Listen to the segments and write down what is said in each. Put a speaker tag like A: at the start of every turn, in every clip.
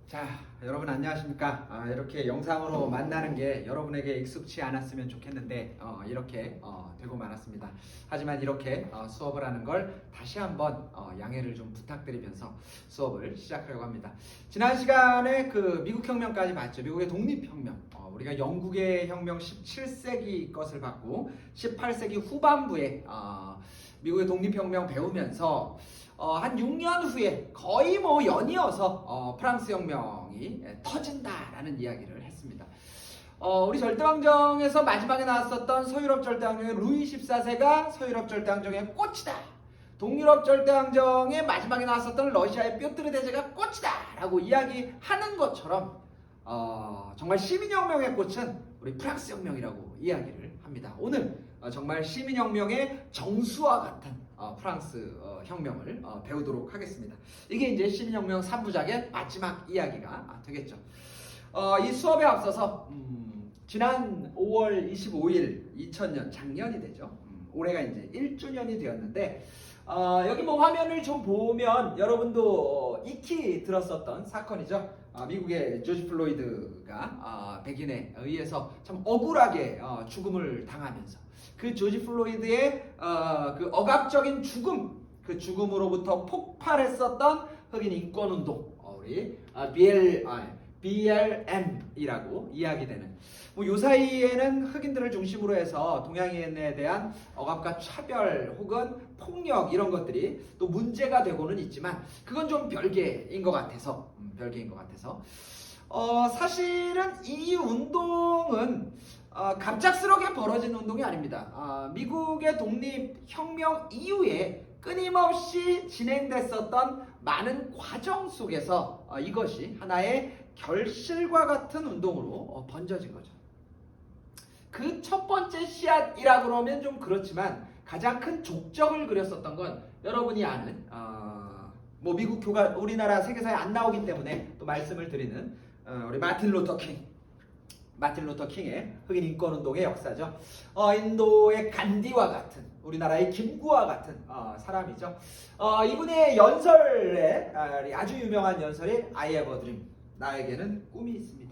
A: 자, 여러분 안녕하십니까? 이렇게 영상으로 만나는 게 여러분에게 익숙치 않았으면 좋겠는데 이렇게 되고 말았습니다. 하지만 이렇게 수업을 하는 걸 다시 한번 양해를 좀 부탁드리면서 수업을 시작하려고 합니다. 지난 시간에 그 미국 혁명까지 봤죠. 미국의 독립혁명. 우리가 영국의 혁명 17세기 것을 봤고 18세기 후반부에 미국의 독립혁명 배우면서 한 6년 후에 거의 뭐 연이어서 프랑스 혁명이 터진다라는 이야기를 했습니다. 우리 절대왕정에서 마지막에 나왔었던 서유럽 절대왕정의 루이 14세가 서유럽 절대왕정의 꽃이다. 동유럽 절대왕정의 마지막에 나왔었던 러시아의 뾰트르 대제가 꽃이다 라고 이야기하는 것처럼 정말 시민혁명의 꽃은 우리 프랑스 혁명이라고 이야기를 합니다. 오늘 정말 시민혁명의 정수와 같은 프랑스 혁명을 배우도록 하겠습니다. 이게 이제 시민혁명 3부작의 마지막 이야기가 되겠죠. 이 수업에 앞서서 지난 5월 25일 2000년 작년이 되죠. 올해가 이제 1주년이 되었는데 여기 뭐 화면을 좀 보면 여러분도 익히 들었었던 사건이죠. 미국의 조지 플로이드가 백인에 의해서 참 억울하게 죽음을 당하면서 그 조지 플로이드의 그 억압적인 죽음, 그 죽음으로부터 폭발했었던 흑인 인권운동, 우리 BLM이라고 이야기되는 요 사이에는 흑인들을 중심으로 해서 동양인에 대한 억압과 차별 혹은 폭력 이런 것들이 또 문제가 되고는 있지만 그건 좀 별개인 것 같아서 사실은 이 운동은 갑작스럽게 벌어진 운동이 아닙니다. 미국의 독립혁명 이후에 끊임없이 진행됐었던 많은 과정 속에서 이것이 하나의 결실과 같은 운동으로 번져진 거죠. 그 첫 번째 씨앗이라 그러면 좀 그렇지만 가장 큰 족적을 그렸었던 건 여러분이 아는 뭐 미국 교가 우리나라 세계사에 안 나오기 때문에 또 말씀을 드리는 우리 마틴 루터 킹의 흑인 인권운동의 역사죠. 인도의 간디와 같은 우리나라의 김구와 같은 사람이죠. 이분의 연설에 아주 유명한 연설이 I have a dream. 나에게는 꿈이 있습니다.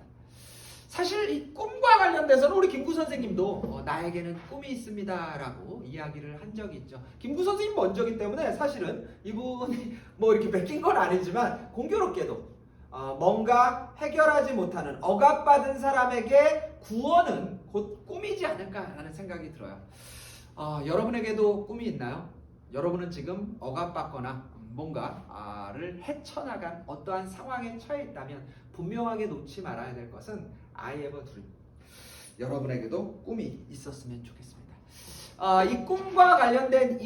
A: 사실 이 꿈과 관련돼서는 우리 김구 선생님도 나에게는 꿈이 있습니다 라고 이야기를 한 적이 있죠. 김구 선생님 먼저기 때문에 사실은 이분이 뭐 이렇게 베낀 건 아니지만 공교롭게도 뭔가 해결하지 못하는 억압받은 사람에게 구원은 곧 꿈이지 않을까라는 생각이 들어요. 여러분에게도 꿈이 있나요? 여러분은 지금 억압받거나 뭔가를 헤쳐나간 어떠한 상황에 처해 있다면 분명하게 놓지 말아야 될 것은 I have a dream. 여러분에게도 꿈이 있었으면 좋겠습니다. 이 꿈과 관련된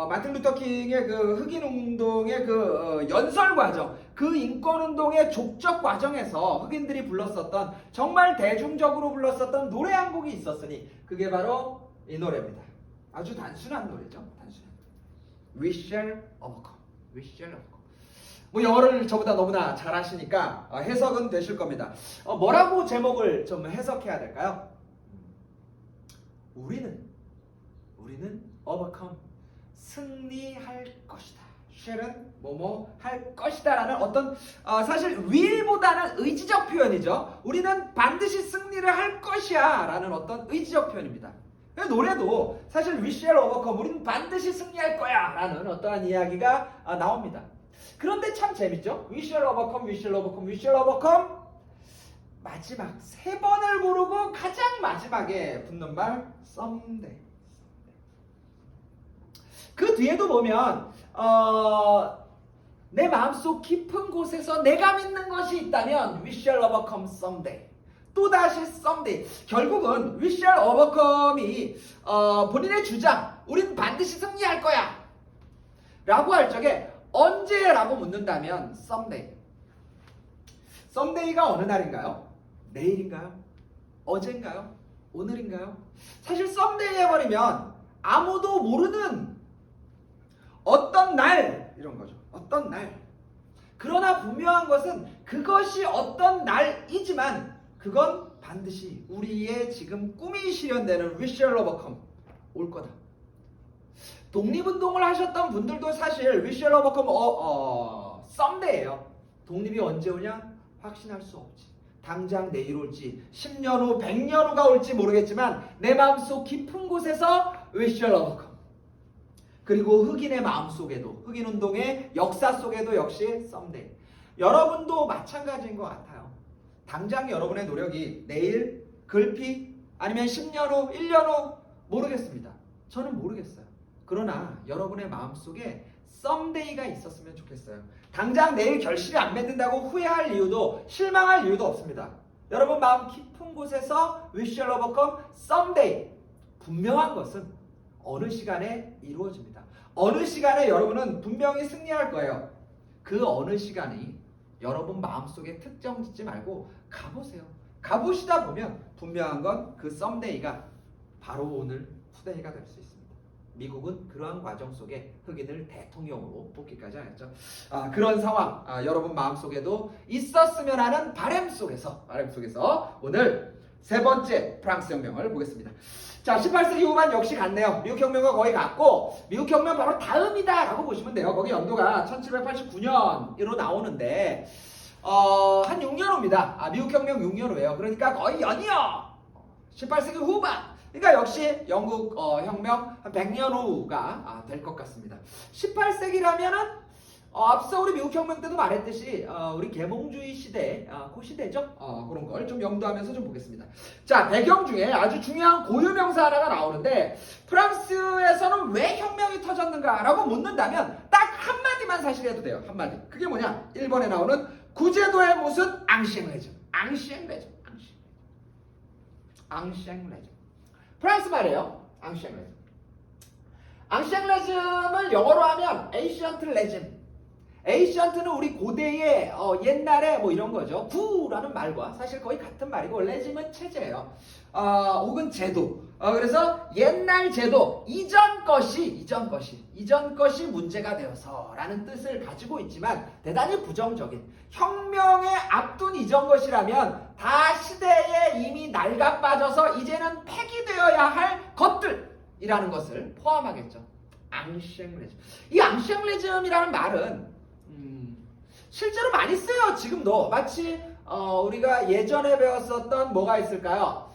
A: 마틴 루터 킹의 그 흑인 운동의 연설 과정, 그 인권 운동의 족적 과정에서 흑인들이 불렀었던 정말 대중적으로 불렀었던 노래 한 곡이 있었으니 그게 바로 이 노래입니다. 아주 단순한 노래죠. We shall overcome. We shall overcome. 뭐 영어를 저보다 너무나 잘 하시니까 해석은 되실 겁니다. 뭐라고 제목을 좀 해석해야 될까요? 우리는 overcome, 승리할 것이다. shall은 뭐뭐 할 것이다 라는 어떤 사실 will보다는 의지적 표현이죠. 우리는 반드시 승리를 할 것이야 라는 어떤 의지적 표현입니다. 노래도 사실 we shall overcome, 우리는 반드시 승리할 거야 라는 어떠한 이야기가 나옵니다. 그런데 참 재밌죠? We shall overcome, we shall overcome, we shall overcome. 마지막 세 번을 고르고 가장 마지막에 붙는 말 someday. 그 뒤에도 보면 내 마음속 깊은 곳에서 내가 믿는 것이 있다면 we shall overcome someday. 또다시 someday. 결국은 we shall overcome이 본인의 주장, 우린 반드시 승리할 거야 라고 할 적에 언제라고 묻는다면 someday. someday가 어느 날인가요? 내일인가요? 어젠가요? 오늘인가요? 사실 someday 해버리면 아무도 모르는 어떤 날 이런 거죠. 어떤 날. 그러나 분명한 것은 그것이 어떤 날이지만 그건 반드시 우리의 지금 꿈이 실현되는 we shall overcome 올 거다. 독립운동을 하셨던 분들도 사실 we shall overcome someday예요. 독립이 언제 오냐? 확신할 수 없지. 당장 내일 올지 10년 후 100년 후가 올지 모르겠지만 내 마음속 깊은 곳에서 we shall overcome. 그리고 흑인의 마음속에도 흑인운동의 역사 속에도 역시 someday. 여러분도 마찬가지인 것 같아요. 당장 여러분의 노력이 내일, 글피, 아니면 10년 후, 1년 후 모르겠습니다. 저는 모르겠어요. 그러나 여러분의 마음속에 썸데이가 있었으면 좋겠어요. 당장 내일 결실이 안 맺는다고 후회할 이유도 실망할 이유도 없습니다. 여러분 마음 깊은 곳에서 we shall overcome someday. 분명한 것은 어느 시간에 이루어집니다. 어느 시간에 여러분은 분명히 승리할 거예요. 그 어느 시간이 여러분 마음속에 특정 짓지 말고 가보세요. 가보시다 보면 분명한 건 그 썸데이가 바로 오늘 투데이가 될 수 있습니다. 미국은 그러한 과정 속에 흑인을 대통령으로 뽑기까지 하였죠. 그런 상황 여러분 마음속에도 있었으면 하는 바람 속에서 오늘 세 번째 프랑스 혁명을 보겠습니다. 자, 18세기 후반 역시 같네요. 미국 혁명과 거의 같고 미국 혁명 바로 다음이다 라고 보시면 돼요. 거기 연도가 1789년으로 나오는데 한 6년 후입니다. 미국 혁명 6년 후예요. 그러니까 거의 연이어 18세기 후반. 그러니까 역시 영국 혁명 한 100년 후가 될 것 같습니다. 18세기라면은 앞서 우리 미국 혁명 때도 말했듯이 우리 계몽주의 시대, 그 시대죠. 그런 걸 좀 염두하면서 좀 보겠습니다. 자, 배경 중에 아주 중요한 고유 명사 하나가 나오는데 프랑스에서는 왜 혁명이 터졌는가라고 묻는다면 딱 한마디만 사실 해도 돼요. 한마디. 그게 뭐냐? 1번에 나오는 구제도의 무슨 앙시앵레즘. 프랑스 말이에요. 앙시앵레즘을 영어로 하면 에이시언트 레즘. 에이시언트는 우리 고대의 옛날에 뭐 이런 거죠. 구라는 말과 사실 거의 같은 말이고 레짐은 체제예요. 혹은 제도. 그래서 옛날 제도, 이전 것이 문제가 되어서라는 뜻을 가지고 있지만 대단히 부정적인 혁명에 앞둔 이전 것이라면 다 시대에 이미 낡아 빠져서 이제는 폐기되어야 할 것들이라는 것을 포함하겠죠. 앙시앵레즘. 이 앙시앵레즘이라는 말은 실제로 많이 쓰여요. 지금도 마치 우리가 예전에 배웠었던 뭐가 있을까요?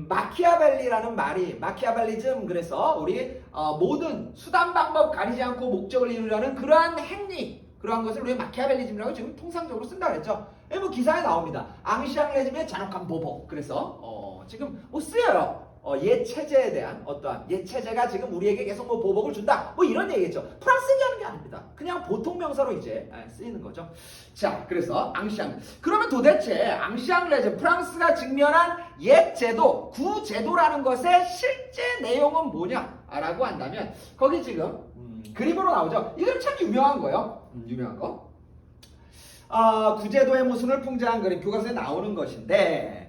A: 마키아벨리라는 말이 마키아벨리즘. 그래서 우리 모든 수단 방법 가리지 않고 목적을 이루려는 그러한 행위, 그러한 것을 우리 마키아벨리즘이라고 지금 통상적으로 쓴다 그랬죠. 뭐 기사에 나옵니다. 앙시앙레즘의 잔혹한 보복. 그래서 지금 뭐 쓰여요. 옛 체제에 대한 어떠한 옛 체제가 지금 우리에게 계속 뭐 보복을 준다. 뭐 이런 얘기겠죠. 프랑스 얘기하는 게 아닙니다. 그냥 보통 명사로 이제 쓰이는 거죠. 자, 그래서 앙시앙. 그러면 도대체 앙시앙레즘, 프랑스가 직면한 옛 제도, 구제도라는 것의 실제 내용은 뭐냐라고 한다면 거기 지금 그림으로 나오죠. 이건 참 유명한 거예요. 유명한 거. 구제도의 모순을 풍자한 그림, 교과서에 나오는 것인데,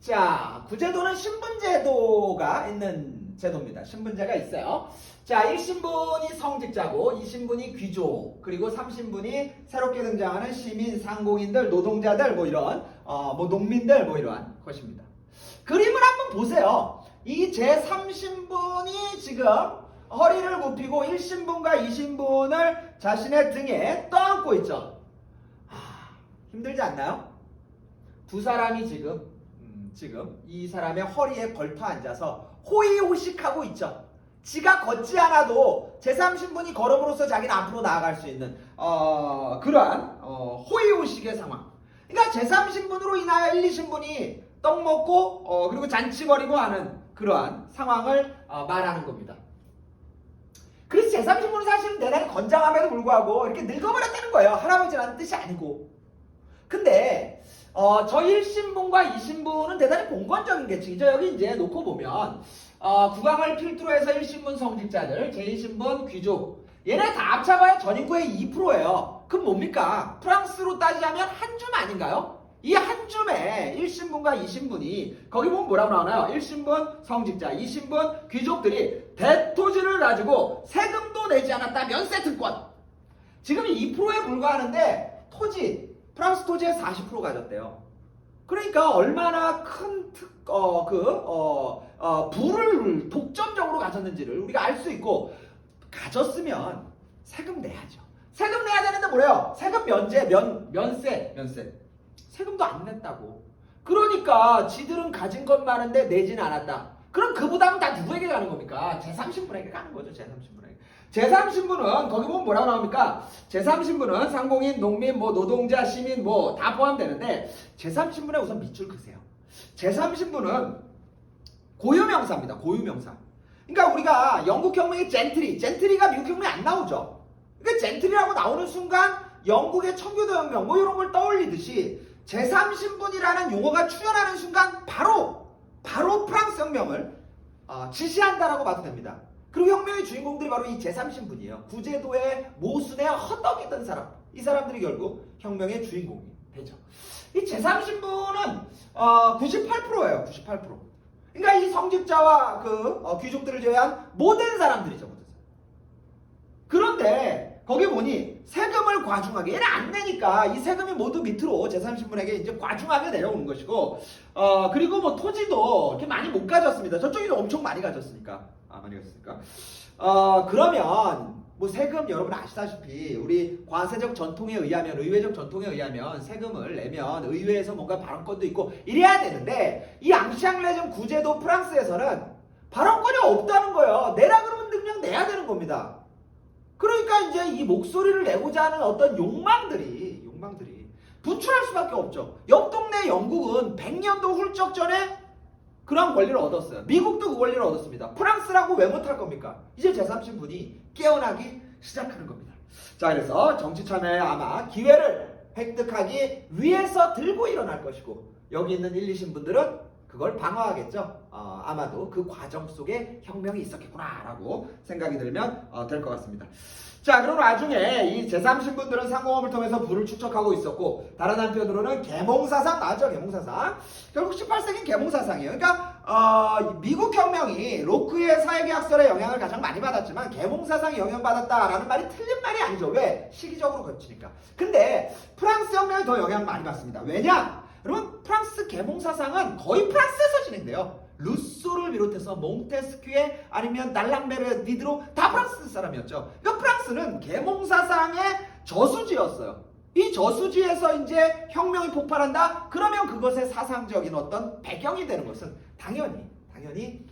A: 자, 구제도는 신분제도가 있는 제도입니다. 신분제가 있어요. 자, 1신분이 성직자고 2신분이 귀족, 그리고 3신분이 새롭게 등장하는 시민, 상공인들, 노동자들, 뭐 이런 뭐 농민들, 뭐 이러한 것입니다. 그림을 한번 보세요. 이 제3신분이 지금 허리를 굽히고 1신분과 2신분을 자신의 등에 떠안고 있죠. 힘들지 않나요? 두 사람이 지금 이 사람의 허리에 걸터 앉아서 호의호식하고 있죠. 지가 걷지 않아도 제3신분이 걸음으로써 자기는 앞으로 나아갈 수 있는 그러한 호의호식의 상황. 그러니까 제3신분으로 인하여 1, 2신분이 떡 먹고 그리고 잔치거리고 하는 그러한 상황을 말하는 겁니다. 그래서 제3신분은 사실은 대단히 건장함에도 불구하고 이렇게 늙어버렸다는 거예요. 할아버지라는 뜻이 아니고. 근데 저 1신분과 2신분은 대단히 봉건적인 계층이죠. 여기 이제 놓고 보면 국왕을 필두로 해서 1신분 성직자들, 제2신분 귀족, 얘네 다 합쳐봐야 전인구의 2%예요. 그럼 뭡니까? 프랑스로 따지자면 한 줌 아닌가요? 이 한 줌에 1신분과 2신분이 거기 보면 뭐라고 나오나요? 1신분 성직자, 2신분 귀족들이 대토지를 가지고 세금도 내지 않았다 면세 특권. 지금 2%에 불과하는데 프랑스 토지의 40% 가졌대요. 그러니까 얼마나 큰 부를 독점적으로 가졌는지를 우리가 알 수 있고, 가졌으면 세금 내야죠. 세금 내야 되는데
B: 뭐래요? 세금 면제, 면세. 세금도 안 냈다고. 그러니까 지들은 가진 것 많은데 내진 않았다. 그럼 그 부담은 다 누구에게 가는 겁니까? 제3신분에게 가는 거죠. 제3신분에게. 제3신분은 거기 보면 뭐라고 나옵니까? 제3신분은 상공인, 농민, 뭐 노동자, 시민 뭐 다 포함되는데 제3신분에 우선 밑줄 그세요. 제3신분은 고유명사입니다. 고유명사. 그러니까 우리가 영국혁명의 젠트리가 미국혁명에 안 나오죠. 그러니까 젠트리라고 나오는 순간 영국의 청교도혁명 뭐 이런 걸 떠올리듯이 제3신분이라는 용어가 출현하는 순간 바로 프랑스 혁명을 지시한다라고 봐도 됩니다. 그리고 혁명의 주인공들이 바로 이 제3신분이에요. 구제도의 모순에 허덕이던 사람. 이 사람들이 결국 혁명의 주인공이 되죠. 이 제3신분은 98%예요. 98%. 그러니까 이 성직자와 그 귀족들을 제외한 모든 사람들이죠. 모든 사람. 그런데 거기 보니 세금을 과중하게 얘는 안 내니까 이 세금이 모두 밑으로 제3신분에게 이제 과중하게 내려오는 것이고 그리고 뭐 토지도 이렇게 많이 못 가졌습니다. 저쪽이 엄청 많이 가졌으니까. 많이 가졌으니까. 그러면 뭐 세금 여러분 아시다시피 우리 과세적 전통에 의하면 의회적 전통에 의하면 세금을 내면 의회에서 뭔가 발언권도 있고 이래야 되는데 이 앙시앙레즘 구제도 프랑스에서는 발언권이 없다는 거예요. 내라 그러면 그냥 내야 되는 겁니다. 그러니까 이제 이 목소리를 내고자 하는 어떤 욕망들이 분출할 수밖에 없죠. 옆 동네 영국은 100년도 훌쩍 전에 그런 권리를 얻었어요. 미국도 그 권리를 얻었습니다. 프랑스라고 왜 못할 겁니까? 이제 제3신분이 깨어나기 시작하는 겁니다. 자, 그래서 정치 참여에 아마 기회를 획득하기 위해서 들고 일어날 것이고 여기 있는 1, 2신분들은 그걸 방어하겠죠. 아마도 그 과정 속에 혁명이 있었겠구나라고 생각이 들면 될 것 같습니다. 자, 그럼 나중에 이 제3신분들은 상공업을 통해서 부를 축적하고 있었고 다른 한편으로는 계몽사상 나왔죠. 계몽사상. 결국 18세기는 계몽사상이에요. 그러니까 미국 혁명이 로크의 사회계약설의 영향을 가장 많이 받았지만 계몽사상이 영향받았다라는 말이 틀린 말이 아니죠. 왜? 시기적으로 거치니까. 근데 프랑스 혁명이 더 영향을 많이 받습니다. 왜냐? 여러분 프랑스 계몽사상은 거의 프랑스에서 진행돼요. 루소를 비롯해서 몽테스큐에 아니면 달랑베르, 디드로 다 프랑스 사람이었죠. 그러니까 프랑스는 계몽사상의 저수지였어요. 이 저수지에서 이제 혁명이 폭발한다? 그러면 그것의 사상적인 어떤 배경이 되는 것은 당연히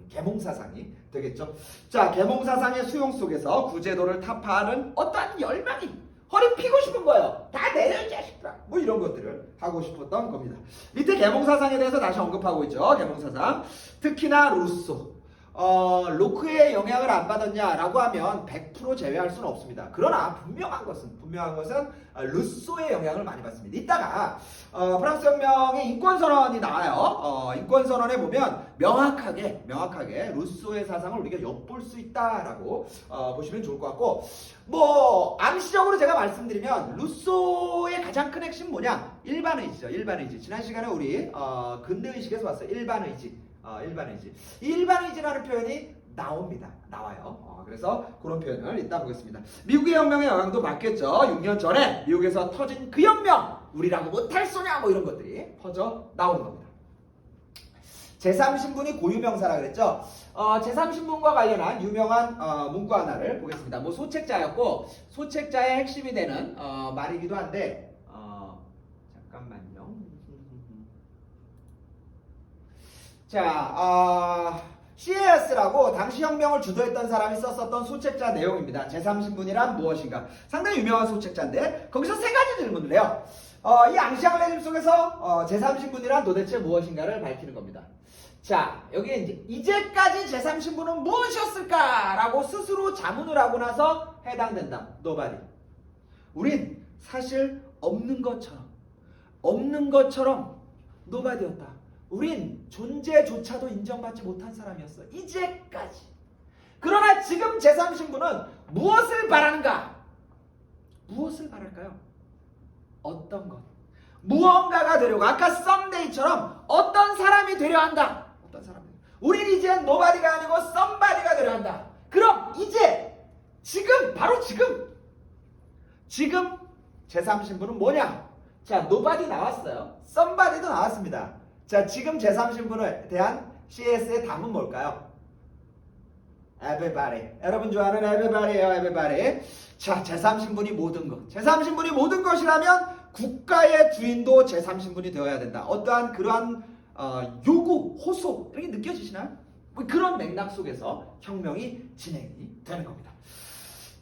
B: 계몽사상이 되겠죠. 자, 계몽사상의 수용 속에서 구제도를 타파하는 어떠한 열망이 허리 피고 싶은 거예요. 다 내려 이 자식들아. 뭐 이런 것들을 하고 싶었던 겁니다. 밑에 계몽사상에 대해서 다시 언급하고 있죠. 계몽사상. 특히나 루소. 로크의 영향을 안 받았냐라고 하면 100% 제외할 수는 없습니다. 그러나 분명한 것은 루소의 영향을 많이 받습니다. 이따가 프랑스 혁명의 인권선언이 나와요. 인권선언에 보면 명확하게 루소의 사상을 우리가 엿볼 수 있다라고 보시면 좋을 것 같고 뭐 암시적으로 제가 말씀드리면 루소의 가장 큰 핵심 뭐냐? 일반의지죠. 일반의지. 지난 시간에 우리 근대의식에서 봤어요. 일반의지. 이 일반의지라는 표현이 나와요. 그래서 그런 표현을 이따 보겠습니다. 미국의 혁명의 영향도 받겠죠. 6년 전에 미국에서 터진 그 혁명, 우리라고 못할 소냐 뭐 이런 것들이 퍼져 나오는 겁니다. 제3신분이 고유명사라 그랬죠. 제3신분과 관련한 유명한 문구 하나를 보겠습니다. 뭐 소책자였고 소책자의 핵심이 되는 말이기도 한데 잠깐만요. 자, CAS라고 당시 혁명을 주도했던 사람이 썼었던 소책자 내용입니다. 제3신분이란 무엇인가? 상당히 유명한 소책자인데 거기서 세 가지 질문을 해요. 이 앙시앙레즘 속에서 제3신분이란 도대체 무엇인가를 밝히는 겁니다. 자, 여기에 이제까지 제3신분은 무엇이었을까라고 스스로 자문을 하고 나서 해당된다. nobody. 우린 사실 없는 것처럼 nobody였다. 우린 존재조차도 인정받지 못한 사람이었어. 이제까지. 그러나 지금 제3신분은 무엇을 바라는가? 무엇을 바랄까요? 어떤 것. 무언가가 되려고. 아까 썸데이처럼 어떤 사람이 되려 한다. 어떤 사람이. 우린 이제 nobody가 아니고 somebody가 되려 한다. 그럼 이제 바로 지금 제3신분은 뭐냐? 자, nobody 나왔어요. somebody도 나왔습니다. 자, 지금 제3신분에 대한 CS의 답은 뭘까요? everybody. 여러분 좋아하는 everybody예요, everybody. 자, 제3신분이 모든 것. 제3신분이 모든 것이라면 국가의 주인도 제3신분이 되어야 된다. 어떠한 그러한 요구, 호소 이렇게 느껴지시나요? 뭐 그런 맥락 속에서 혁명이 진행이 되는 겁니다.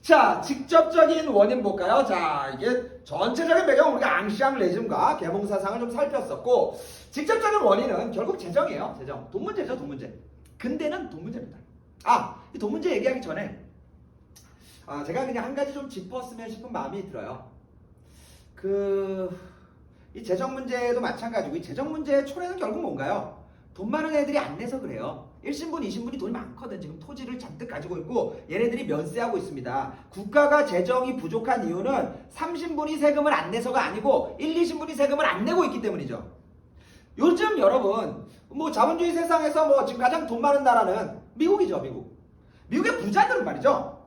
B: 자, 직접적인 원인 볼까요? 자, 이게 전체적인 배경 우리가 앙시앙레즘과 계몽사상을 좀 살폈었고 직접적인 원인은 결국 재정이에요. 재정. 돈 문제죠, 돈 문제. 근대는 돈 문제입니다. 이 돈 문제 얘기하기 전에 제가 그냥 한 가지 좀 짚었으면 싶은 마음이 들어요. 이 재정 문제도 마찬가지고 이 재정 문제의 초래는 결국 뭔가요? 돈 많은 애들이 안 내서 그래요. 1신분, 2신분이 돈이 많거든. 지금 토지를 잔뜩 가지고 있고 얘네들이 면세하고 있습니다. 국가가 재정이 부족한 이유는 3신분이 세금을 안 내서가 아니고 1, 2신분이 세금을 안 내고 있기 때문이죠. 요즘 여러분 뭐 자본주의 세상에서 뭐 지금 가장 돈 많은 나라는 미국이죠. 미국의 부자들은 말이죠.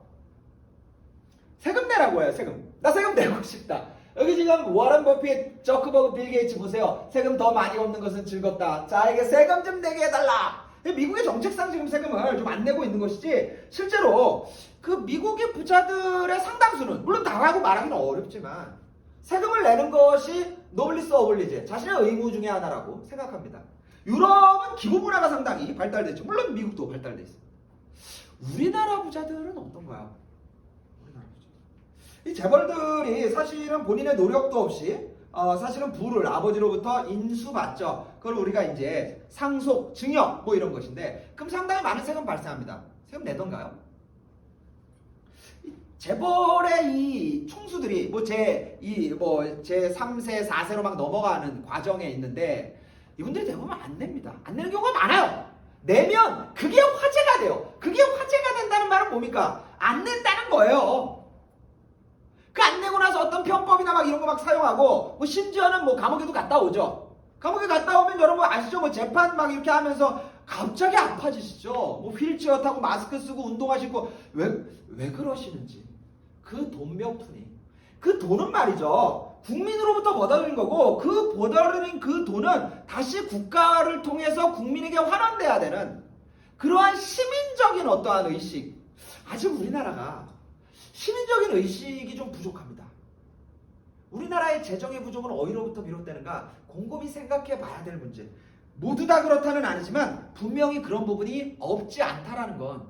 B: 세금 내라고 해요. 세금. 나 세금 내고 싶다. 여기 지금 워런 버핏, 저크버그, 빌 게이츠 보세요. 세금 더 많이 걷는 것은 즐겁다. 자, 이게 세금 좀 내게 해달라. 미국의 정책상 지금 세금을 좀 안 내고 있는 것이지 실제로 그 미국의 부자들의 상당수는 물론 다라고 말하기는 어렵지만 세금을 내는 것이 노블리스 어블리제, 자신의 의무 중에 하나라고 생각합니다. 유럽은 기부 문화가 상당히 발달됐죠. 물론 미국도 발달돼 있습니다. 우리나라 부자들은 어떤가요? 이 재벌들이 사실은 본인의 노력도 없이 사실은 부를 아버지로부터 인수받죠. 그걸 우리가 이제 상속, 증여 뭐 이런 것인데 그럼 상당히 많은 세금 발생합니다. 세금 내던가요? 재벌의 이 총수들이 제 3세, 4세로 막 넘어가는 과정에 있는데 이분들이 대부분 안 냅니다. 안 내는 경우가 많아요. 내면 그게 화제가 돼요. 그게 화제가 된다는 말은 뭡니까? 안 낸다는 거예요. 그 안 내고 나서 어떤 편법이나 막 이런 거 막 사용하고 뭐 심지어는 뭐 감옥에도 갔다 오죠. 감옥에 갔다 오면 여러분 아시죠? 뭐 재판 막 이렇게 하면서 갑자기 아파지시죠. 뭐 휠체어 타고 마스크 쓰고 운동하시고 왜 그러시는지. 그 돈명투니. 그 돈은 말이죠. 국민으로부터 벌어들인 거고 그 벌어들인 그 돈은 다시 국가를 통해서 국민에게 환원돼야 되는 그러한 시민적인 어떠한 의식. 아직 우리나라가 시민적인 의식이 좀 부족합니다. 우리나라의 재정의 부족은 어디로부터 비롯되는가? 곰곰이 생각해 봐야 될 문제. 모두 다 그렇다는 아니지만 분명히 그런 부분이 없지 않다라는 건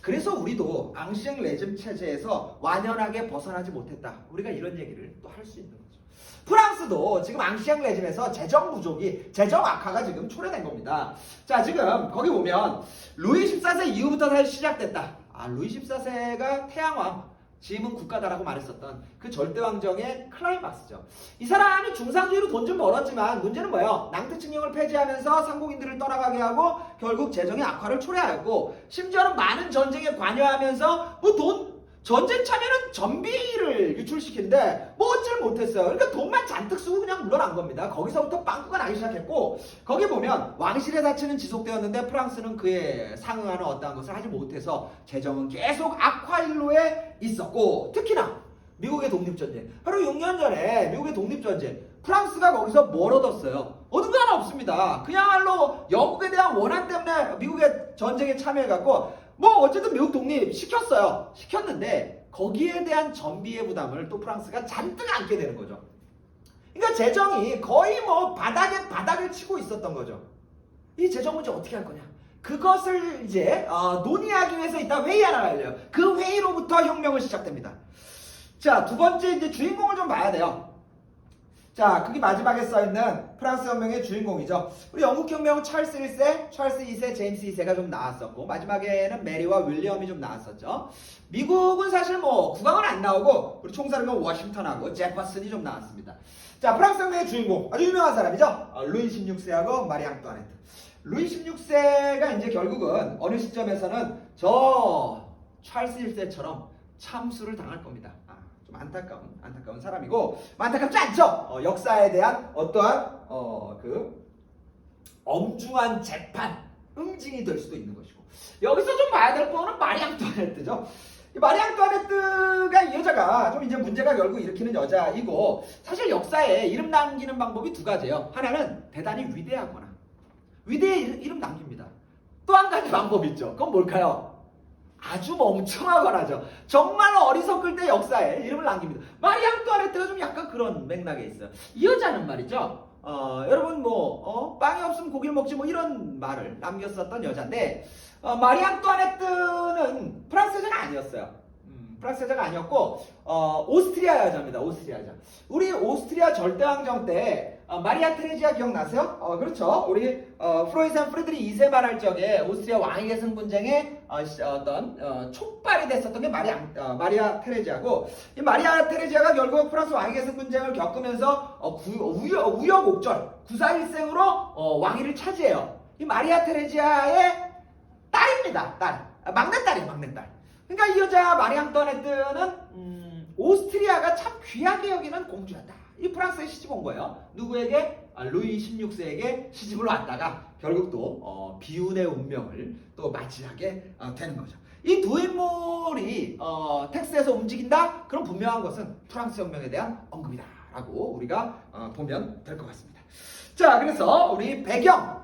B: 그래서 우리도 앙시앙레즘 체제에서 완연하게 벗어나지 못했다. 우리가 이런 얘기를 또 할 수 있는 거죠. 프랑스도 지금 앙시앙레즘에서 재정 부족이 재정 악화가 지금 초래된 겁니다. 자, 지금 거기 보면 루이 14세 이후부터 다시 시작됐다. 루이 14세가 태양왕 지금은 국가다라고 말했었던 그 절대왕정의 클라이막스죠. 이 사람이 중상주의로 돈 좀 벌었지만 문제는 뭐예요? 낭트칙령을 폐지하면서 상공인들을 떠나가게 하고 결국 재정의 악화를 초래하였고 심지어는 많은 전쟁에 관여하면서 전쟁 참여는 전비를 유출시키는데 뭐 어찌를 못했어요. 그러니까 돈만 잔뜩 쓰고 그냥 물러난 겁니다. 거기서부터 빵꾸가 나기 시작했고 거기 보면 왕실의 사치는 지속되었는데 프랑스는 그에 상응하는 어떠한 것을 하지 못해서 재정은 계속 악화일로에 있었고 특히나 미국의 독립전쟁 바로 6년 전에 미국의 독립전쟁 프랑스가 거기서 뭘 얻었어요? 얻은 거 하나 없습니다. 그야말로 영국에 대한 원한 때문에 미국의 전쟁에 참여해갖고 뭐 어쨌든 미국 독립 시켰어요. 시켰는데 거기에 대한 전비의 부담을 또 프랑스가 잔뜩 안게 되는 거죠. 그러니까 재정이 거의 뭐 바닥을 치고 있었던 거죠. 이 재정 문제 어떻게 할 거냐? 그것을 이제 논의하기 위해서 이따 회의 하나가 열려요. 그 회의로부터 혁명은 시작됩니다. 자, 두 번째 이제 주인공을 좀 봐야 돼요. 자, 그게 마지막에 써있는 프랑스 혁명의 주인공이죠. 우리 영국 혁명은 찰스 1세, 찰스 2세, 제임스 2세가 좀 나왔었고 마지막에는 메리와 윌리엄이 좀 나왔었죠. 미국은 사실 뭐 국왕은 안 나오고 우리 총사령관 워싱턴하고 제퍼슨이 좀 나왔습니다. 자, 프랑스 혁명의 주인공 아주 유명한 사람이죠. 루이 16세하고 마리 앙뚜아네트. 루이 16세가 이제 결국은 어느 시점에서는 저 찰스 1세처럼 참수를 당할 겁니다. 좀 안타까운 사람이고 안타깝지 않죠. 역사에 대한 어떠한 그 엄중한 재판 응징이 될 수도 있는 것이고 여기서 좀 봐야 될 거는 마리 앙뚜아네트죠. 마리 앙뚜아네트가 이 여자가 좀 이제 문제가 결국 일으키는 여자이고 사실 역사에 이름 남기는 방법이 두 가지예요. 하나는 대단히 위대하거나 위대의 이름 남깁니다. 또 한 가지 방법이 있죠. 그건 뭘까요? 아주 멍청하거나죠. 정말 어리석을 때 역사에 이름을 남깁니다. 마리 앙뚜아네트가 좀 약간 그런 맥락에 있어요. 이 여자는 말이죠. 여러분 빵이 없으면 고기를 먹지 뭐 이런 말을 남겼었던 여자인데 마리 앙뚜아네트는 프랑스 여자가 아니었어요. 프랑스 여자가 아니었고 오스트리아 여자입니다. 오스트리아 여자. 우리 오스트리아 절대왕정 때 마리아 테레지아 기억나세요? 그렇죠. 우리 프로이센 프리드리 2세 말할 적에 오스트리아 왕위 계승 분쟁에 어떤 촉발이 됐었던 게 마리아 테레지아고, 이 마리아 테레지아가 결국 프랑스 왕위 계승 분쟁을 겪으면서 우여곡절 구사일생으로 왕위를 차지해요. 이 마리아 테레지아의 딸입니다. 딸. 막내딸이에요. 막내딸. 그러니까 이 여자 마리 앙뚜아네트는 오스트리아가 참 귀하게 여기는 공주였다. 이 프랑스에 시집 온 거예요. 누구에게? 루이 16세에게 시집을 왔다가 결국 또 비운의 운명을 또 맞이하게 되는 거죠. 이 두 인물이 텍스트에서 움직인다? 그럼 분명한 것은 프랑스 혁명에 대한 언급이다라고 우리가 보면 될 것 같습니다. 자, 그래서 우리 배경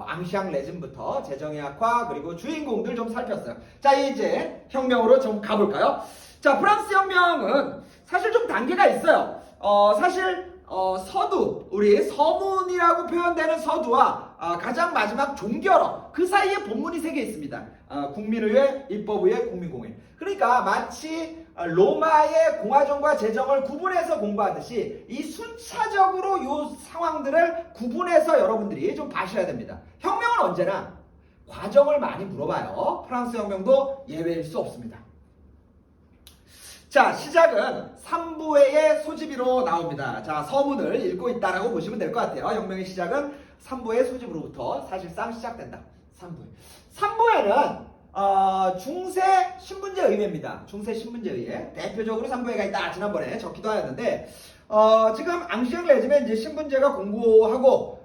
B: 앙시앙 레진부터 재정의 악화 그리고 주인공들 좀 살폈어요. 자, 이제 혁명으로 좀 가볼까요? 자, 프랑스 혁명은 사실 좀 단계가 있어요. 사실 서두, 우리 서문이라고 표현되는 서두와 가장 마지막 종결어, 그 사이에 본문이 3개 있습니다. 국민의회, 입법의회, 국민공회. 그러니까 마치 로마의 공화정과 제정을 구분해서 공부하듯이 이 순차적으로 이 상황들을 구분해서 여러분들이 좀 봐셔야 됩니다. 혁명은 언제나 과정을 많이 물어봐요. 프랑스 혁명도 예외일 수 없습니다. 자, 시작은 3부회의 소집으로 나옵니다. 자, 서문을 읽고 있다라고 보시면 될 것 같아요. 혁명의 시작은 3부의 소집으로부터 사실상 시작된다. 3부회는 중세 신분제 의회입니다. 중세 신분제 의회. 대표적으로 3부회가 있다. 지난번에 적기도 하였는데, 지금 앙시앙 레짐에 이제 신분제가 공고하고,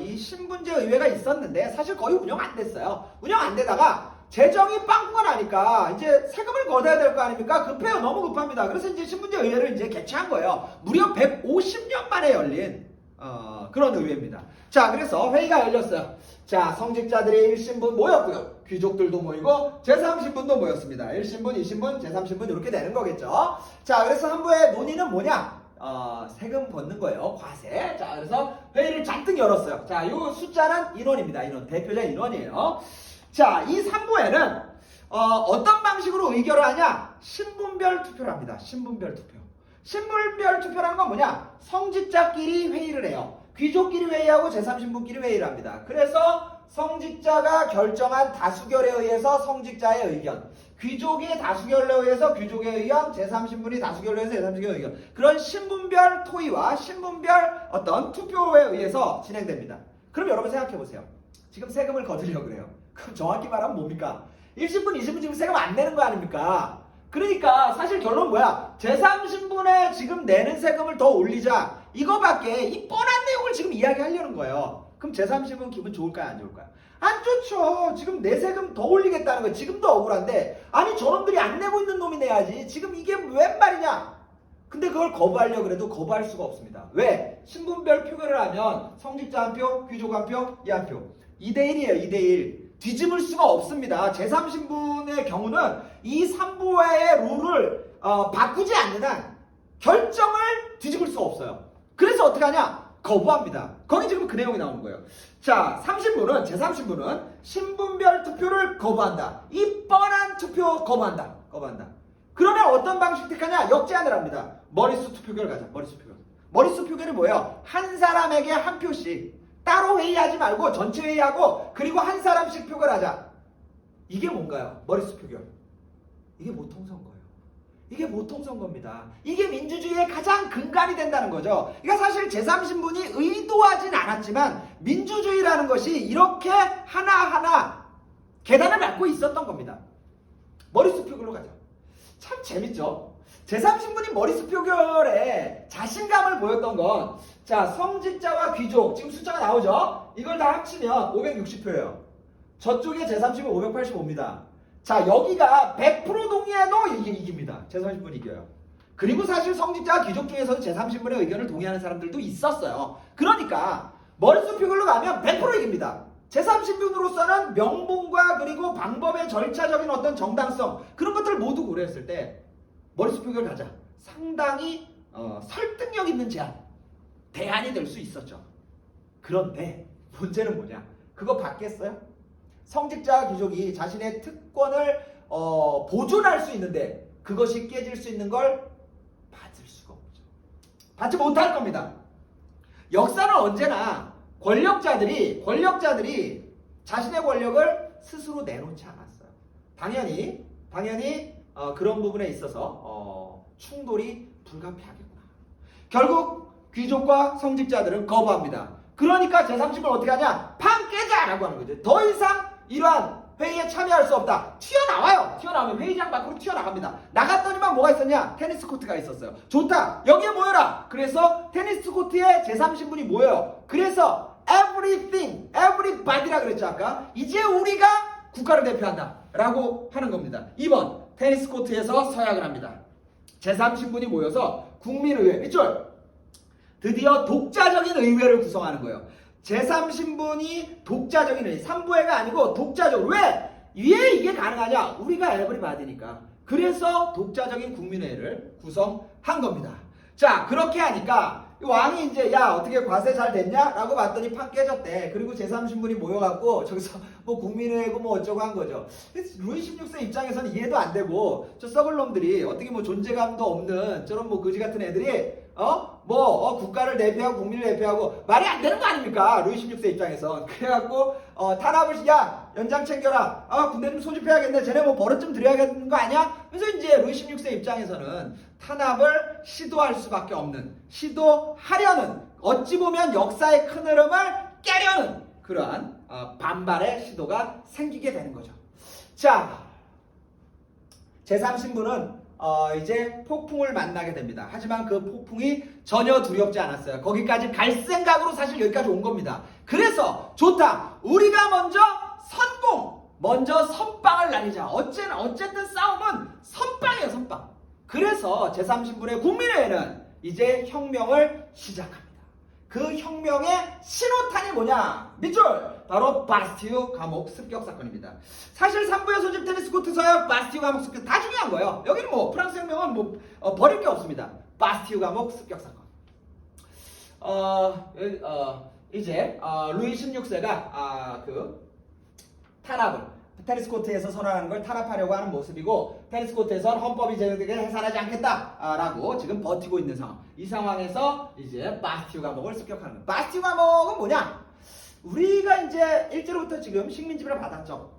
B: 이 신분제 의회가 있었는데, 사실 거의 운영 안 됐어요. 운영 안 되다가, 재정이 빵꾸가 나니까, 이제 세금을 걷어야 될 거 아닙니까? 급해요. 너무 급합니다. 그래서 이제 신분제 의회를 이제 개최한 거예요. 무려 150년 만에 열린, 그런 의회입니다. 자, 그래서 회의가 열렸어요. 자, 성직자들이 1신분 모였고요. 귀족들도 모이고 제3신분도 모였습니다. 1신분, 2신분, 제3신분 이렇게 되는 거겠죠. 자, 그래서 한부의 논의는 뭐냐? 세금 걷는 거예요. 과세. 자, 그래서 회의를 잔뜩 열었어요. 자, 이 숫자는 인원입니다. 인원. 대표자 인원이에요. 자, 이 3부에는 어떤 방식으로 의결을 하냐? 신분별 투표를 합니다. 신분별 투표. 신분별 투표라는 건 뭐냐? 성직자끼리 회의를 해요. 귀족끼리 회의하고 제3신분끼리 회의를 합니다. 그래서 성직자가 결정한 다수결에 의해서 성직자의 의견, 귀족이 다수결에 의해서 귀족의 의견, 제3신분이 다수결에 의해서 제3신분의 의견, 그런 신분별 토의와 신분별 어떤 투표에 의해서 진행됩니다. 그럼 여러분 생각해 보세요. 지금 세금을 거두려고 그래요. 그럼 정확히 말하면 뭡니까? 1신분, 2신분 지금 세금 안 내는 거 아닙니까? 그러니까 사실 결론은 뭐야? 제3신분에 지금 내는 세금을 더 올리자. 이거밖에 이 뻔한 내용을 지금 이야기하려는 거예요. 그럼 제3신분 기분 좋을까요? 안 좋을까요? 안 좋죠. 지금 내 세금 더 올리겠다는 거 지금도 억울한데, 아니 저놈들이 안 내고 있는 놈이 내야지. 지금 이게 웬 말이냐? 근데 그걸 거부하려고 그래도 거부할 수가 없습니다. 왜? 신분별 표결을 하면 성직자 한 표, 귀족 한 표, 이 한 표. 2대1이에요. 2대1. 뒤집을 수가 없습니다. 제3신분의 경우는 이 3부와의 룰을 바꾸지 않는 한 결정을 뒤집을 수가 없어요. 그래서 어떻게 하냐? 거부합니다. 거기 지금 그 내용이 나오는 거예요. 자, 3신분은, 제3신분은 신분별 투표를 거부한다. 이 뻔한 투표 거부한다. 그러면 어떤 방식 택하냐? 역제안을 합니다. 머릿수 투표결 가자. 머릿수 표결이 뭐예요? 한 사람에게 한 표씩. 따로 회의하지 말고 전체 회의하고 그리고 한 사람씩 표결하자. 이게 뭔가요? 머릿수 표결. 이게 모통선거예요. 이게 모통선거입니다. 이게 민주주의의 가장 근간이 된다는 거죠. 그러니까 사실 제3신분이 의도하진 않았지만 민주주의라는 것이 이렇게 하나하나 계단을 밟고 있었던 겁니다. 머릿수 표결로 가자. 참 재밌죠? 제3신분이 머릿수 표결에 자신감을 보였던 건, 자, 성직자와 귀족, 지금 숫자가 나오죠? 이걸 다 합치면 560표예요. 저쪽에 제3신분 585입니다. 자, 여기가 100% 동의해도 이깁니다. 제3신분이 이겨요. 그리고 사실 성직자와 귀족 중에서도 제3신분의 의견을 동의하는 사람들도 있었어요. 그러니까 머릿수 표결로 가면 100% 이깁니다. 제3신분으로서는 명분과 그리고 방법의 절차적인 어떤 정당성 그런 것들을 모두 고려했을 때 머릿속 표결 가자. 상당히 설득력 있는 대안이 될 수 있었죠. 그런데 문제는 뭐냐? 그거 받겠어요? 성직자 귀족이 자신의 특권을 보존할 수 있는데 그것이 깨질 수 있는 걸 받을 수가 없죠. 받지 못할 겁니다. 역사는 언제나 권력자들이 자신의 권력을 스스로 내놓지 않았어요. 당연히 그런 부분에 있어서 충돌이 불가피하겠구나. 결국 귀족과 성직자들은 거부합니다. 그러니까 제30을 어떻게 하냐? 판 깨자라고 하는 거죠. 더 이상 이러한 회의에 참여할 수 없다. 튀어나와요. 튀어나오면 회의장 밖으로 튀어나갑니다. 나갔더니만 뭐가 있었냐? 테니스 코트가 있었어요. 좋다. 여기에 모여라. 그래서 테니스 코트에 제30분이 모여요. 그래서 everything, everybody라 그랬죠 아까. 이제 우리가 국가를 대표한다 라고 하는 겁니다. 2번 테니스 코트에서 서약을 합니다. 제30분이 모여서 국민의회 밑줄 드디어 독자적인 의회를 구성하는 거예요. 제3신분이 독자적인 의회, 3부회가 아니고 독자적으로. 왜 이게 가능하냐? 우리가 에브리바디니까. 그래서 독자적인 국민회의를 구성한 겁니다. 자, 그렇게 하니까 왕이 이제 야 어떻게 과세 잘 됐냐? 라고 봤더니 판 깨졌대. 그리고 제3신분이 모여갖고 저기서 뭐 국민회의고 뭐 어쩌고 한 거죠. 루이 16세 입장에서는 이해도 안 되고 저 썩을 놈들이 어떻게 뭐 존재감도 없는 저런 뭐 거지 같은 애들이 국가를 대표하고 국민을 대표하고 말이 안 되는 거 아닙니까? 루이 16세 입장에서. 그래갖고 탄압을 야 연장 챙겨라. 군대 좀 소집해야겠네. 쟤네 뭐 버릇 좀 들여야겠는 거 아니야? 그래서 이제 루이 16세 입장에서는 탄압을 시도할 수밖에 없는, 시도하려는, 어찌 보면 역사의 큰 흐름을 깨려는 그러한 반발의 시도가 생기게 되는 거죠. 자, 제3신분은 이제 폭풍을 만나게 됩니다. 하지만 그 폭풍이 전혀 두렵지 않았어요. 거기까지 갈 생각으로 사실 여기까지 온 겁니다. 그래서 좋다. 우리가 먼저 선빵을 날리자. 어쨌든 싸움은 선빵이에요, 선빵. 그래서 제3신분의 국민회의는 이제 혁명을 시작합니다. 그 혁명의 신호탄이 뭐냐? 밑줄! 바로 바스티유 감옥 습격 사건입니다. 사실 3부의 소집 테니스 코트 서약 바스티유 감옥 습격 다 중요한 거예요. 여기는 뭐 프랑스 혁명은 버릴 게 없습니다. 바스티유 감옥 습격 사건. 이제 루이 16세가 그 탄압을 테니스 코트에서 선언하는 걸 탄압하려고 하는 모습이고 테니스 코트에서는 헌법이 제대로 해산하지 않겠다라고 지금 버티고 있는 상황. 이 상황에서 이제 바스티유 감옥을 습격하는 거예요. 바스티유 감옥은 뭐냐? 우리가 이제 일제로부터 지금 식민지배를 받았죠.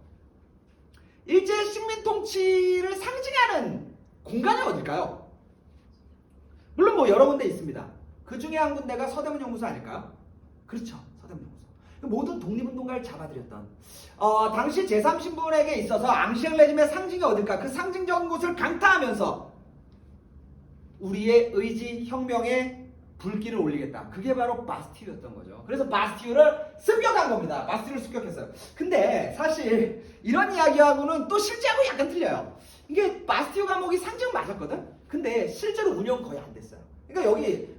B: 일제 식민 통치를 상징하는 공간이 어딜까요? 물론 뭐 여러 군데 있습니다. 그 중에 한 군데가 서대문 연구소 아닐까요? 그렇죠. 서대문 연구소. 모든 독립운동가를 잡아들였던 당시 제3신분에게 있어서 앙시앙 레짐의 상징이 어딜까? 그 상징적인 곳을 강타하면서 우리의 의지 혁명에 불길을 올리겠다. 그게 바로 바스티유였던 거죠. 그래서 바스티유를 습격한 겁니다. 바스티유를 습격했어요. 근데 사실 이런 이야기하고는 또 실제하고 약간 틀려요. 이게 바스티유 감옥이 상징 맞았거든? 근데 실제로 운영 거의 안 됐어요. 그러니까 여기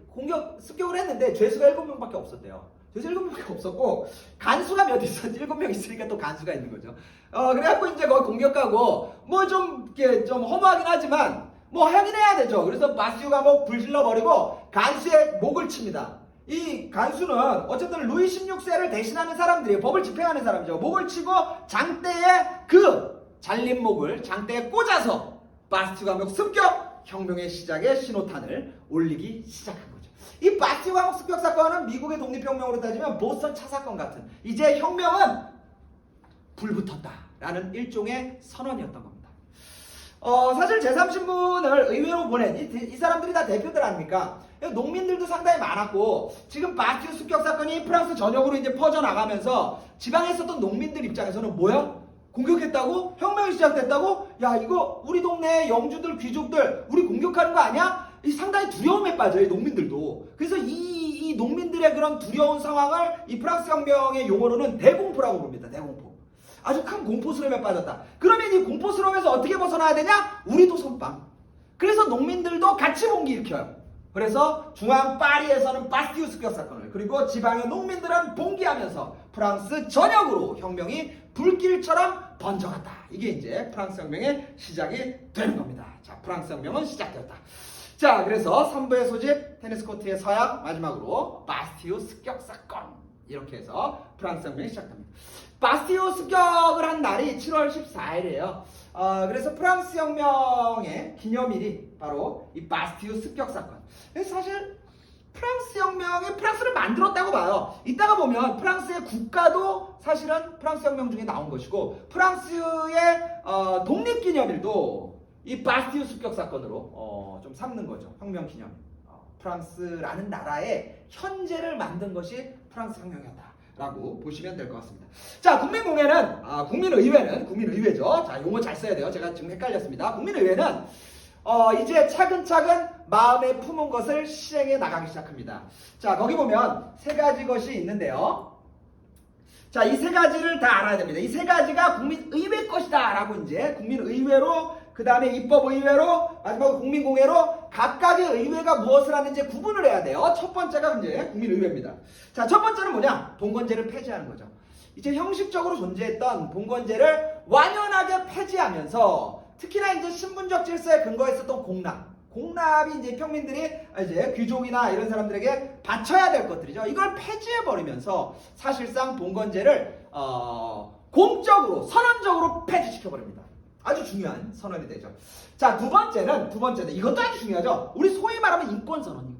B: 습격을 했는데 죄수가 7명밖에 없었대요. 죄수 7명밖에 없었고 간수가 몇 있었지? 7명 있으니까 또 간수가 있는 거죠. 그래갖고 이제 거기 공격하고 뭐 좀 허무하긴 하지만 뭐 하긴 해야 되죠. 그래서 바스티유 감옥 불질러 버리고 간수의 목을 칩니다. 이 간수는 어쨌든 루이 16세를 대신하는 사람들이에요. 법을 집행하는 사람이죠. 목을 치고 장대에 그 잘린 목을 장대에 꽂아서 바스티유 감옥 습격 혁명의 시작의 신호탄을 올리기 시작한 거죠. 이 바스티유 감옥 습격 사건은 미국의 독립혁명으로 따지면 보스턴 차 사건 같은 이제 혁명은 불붙었다라는 일종의 선언이었던 겁니다. 사실 제3신분을 의회로 보낸 이 사람들이 다 대표들 아닙니까? 농민들도 상당히 많았고 지금 바스티유 습격 사건이 프랑스 전역으로 이제 퍼져나가면서 지방에 있었던 농민들 입장에서는 뭐야? 공격했다고? 혁명이 시작됐다고? 야 이거 우리 동네 영주들 귀족들 우리 공격하는 거 아니야? 상당히 두려움에 빠져요. 농민들도. 그래서 이 농민들의 그런 두려운 상황을 이 프랑스 혁명의 용어로는 대공포라고 부릅니다. 대공포. 아주 큰 공포스러움에 빠졌다. 그러면 이 공포스러움에서 어떻게 벗어나야 되냐? 우리도 선빵. 그래서 농민들도 같이 봉기 일으켜요. 그래서 중앙 파리에서는 바스티유 습격 사건을, 그리고 지방의 농민들은 봉기하면서 프랑스 전역으로 혁명이 불길처럼 번져갔다. 이게 이제 프랑스 혁명의 시작이 되는 겁니다. 자, 프랑스 혁명은 시작되었다. 자, 그래서 3부의 소집 테니스 코트의 서약, 마지막으로 바스티유 습격 사건, 이렇게 해서 프랑스 혁명이 시작됩니다. 바스티유 습격을 한 날이 7월 14일이에요. 그래서 프랑스 혁명의 기념일이 바로 이 바스티유 습격 사건. 사실 프랑스 혁명이 프랑스를 만들었다고 봐요. 이따가 보면 프랑스의 국가도 사실은 프랑스 혁명 중에 나온 것이고, 프랑스의 독립기념일도 이 바스티유 습격 사건으로 좀 삼는 거죠. 혁명 기념일. 프랑스라는 나라의 현재를 만든 것이 프랑스 혁명이었다라고 보시면 될 것 같습니다. 자, 국민의회죠. 자, 용어 잘 써야 돼요. 제가 지금 헷갈렸습니다. 국민의회는 이제 차근차근 마음에 품은 것을 시행해 나가기 시작합니다. 자, 거기 보면 세 가지 것이 있는데요. 자, 이 세 가지를 다 알아야 됩니다. 이 세 가지가 국민의회 것이다 라고 이제 국민의회로, 그 다음에 입법의회로, 마지막으로 국민공회로 각각의 의회가 무엇을 하는지 구분을 해야 돼요. 첫 번째가 이제 국민의회입니다. 자, 첫 번째는 뭐냐? 봉건제를 폐지하는 거죠. 이제 형식적으로 존재했던 봉건제를 완연하게 폐지하면서, 특히나 이제 신분적 질서에 근거했었던 공납이 이제 평민들이 이제 귀족이나 이런 사람들에게 바쳐야 될 것들이죠. 이걸 폐지해 버리면서 사실상 봉건제를 공적으로, 선언적으로 폐지시켜 버립니다. 아주 중요한 선언이 되죠. 자, 두 번째는 이것도 아주 중요하죠. 우리 소위 말하면 인권선언.